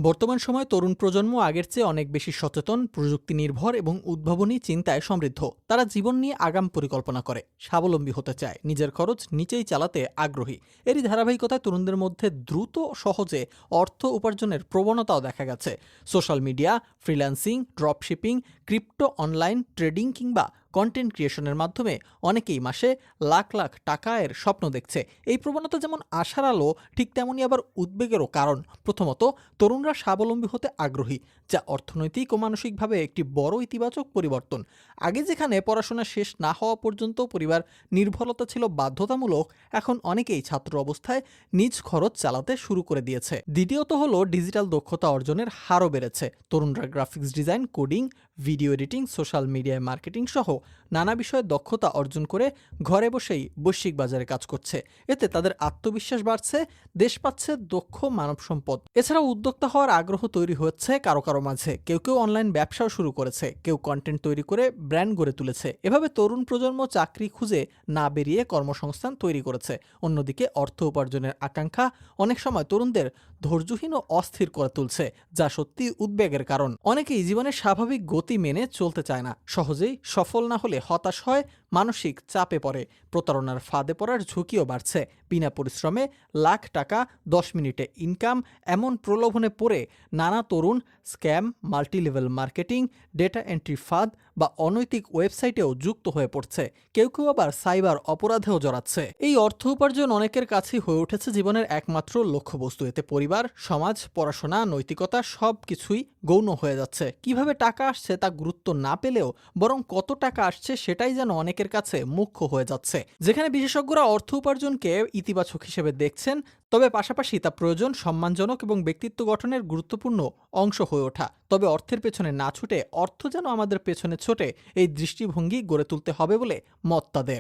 বর্তমান সময়ে তরুণ প্রজন্ম আগের চেয়ে অনেক বেশি সচেতন, প্রযুক্তি নির্ভর এবং উদ্ভাবনী চিন্তায় সমৃদ্ধ। তারা জীবন নিয়ে আগাম পরিকল্পনা করে, স্বাবলম্বী হতে চায়, নিজের খরচ নিচেই চালাতে আগ্রহী। এরই ধারাবাহিকতায় তরুণদের মধ্যে দ্রুত সহজে অর্থ উপার্জনের প্রবণতাও দেখা গেছে। Social media, freelancing, dropshipping, crypto, online trading কিংবা কন্টেন্ট ক্রিয়েশনের মাধ্যমে অনেকেই মাসে লাখ লাখ টাকা এর স্বপ্ন দেখছে। এই প্রবণতা যেমন আশার আলো, ঠিক তেমনই আবার উদ্বেগেরও কারণ। প্রথমত, তরুণরা স্বাবলম্বী হতে আগ্রহী, যা অর্থনৈতিক ও মানসিকভাবে একটি বড় ইতিবাচক পরিবর্তন। আগে যেখানে পড়াশোনা শেষ না হওয়া পর্যন্ত পরিবার নির্ভরতা ছিল বাধ্যতামূলক, এখন অনেকেই ছাত্র অবস্থায় নিজ খরচ চালাতে শুরু করে দিয়েছে। দ্বিতীয়ত হলো ডিজিটাল দক্ষতা অর্জনের হারও বেড়েছে। তরুণরা graphics design, coding, video editing, social মিডিয়ায় মার্কেটিং সহ নানা বিষয়ে দক্ষতা অর্জন করে ঘরে বসেই বৈশ্বিক বাজারে কাজ করছে। এতে তাদের আত্মবিশ্বাস বাড়ছে, দেশ পাচ্ছে দক্ষ মানব সম্পদ। এছাড়াও উদ্যোক্তা হওয়ার আগ্রহ তৈরি হচ্ছে কারো কারো মাঝে। কেউ কেউ অনলাইন ব্যবসাও শুরু করেছে, কেউ কন্টেন্ট তৈরি করে ব্র্যান্ড গড়ে তুলেছে। এভাবে তরুণ প্রজন্ম চাকরি খুঁজে না বেরিয়ে কর্মসংস্থান তৈরি করেছে। অন্যদিকে অর্থ উপার্জনের আকাঙ্ক্ষা অনেক সময় তরুণদের ধৈর্যহীন ও অস্থির করে তুলছে, যা সত্যি উদ্বেগের কারণ। অনেকেই জীবনের স্বাভাবিক গতি মেনে চলতে চায় না, সহজেই সফল না হলে হতাশ হয়, মানসিক চাপে পড়ে, প্রতারণার ফাঁদে পড়ার ঝুঁকিও বাড়ছে। বিনা পরিশ্রমে লাখ টাকা 10 মিনিটে ইনকাম, এমন প্রলোভনে পড়ে নানা তরুণ scam, multilevel marketing, data entry ফাঁদ বা অনৈতিক ওয়েবসাইটেও যুক্ত হয়ে পড়ছে। কেউ কেউ আবার সাইবার অপরাধেও জড়াচ্ছে। এই অর্থ উপার্জন অনেকের কাছেই হয়ে উঠেছে জীবনের একমাত্র লক্ষ্যবস্তু। এতে পরিবার, সমাজ, পড়াশোনা, নৈতিকতা সবকিছুই গৌণ হয়ে যাচ্ছে। কিভাবে টাকা আসছে তা গুরুত্ব না পেলেও বরং কত টাকা আসছে সেটাই যেন অনেকের কাছে মুখ্য হয়ে যাচ্ছে। যেখানে বিশেষজ্ঞরা অর্থ উপার্জনকে ইতিবাচক হিসেবে দেখছেন, তবে পাশাপাশি তা প্রয়োজন, সম্মানজনক এবং ব্যক্তিত্ব গঠনের গুরুত্বপূর্ণ অংশ হয়ে ওঠা। তবে অর্থের পেছনে না ছুটে অর্থ যেন আমাদের পেছনে ছোটে, এই দৃষ্টিভঙ্গি গড়ে তুলতে হবে বলে মত তাদের।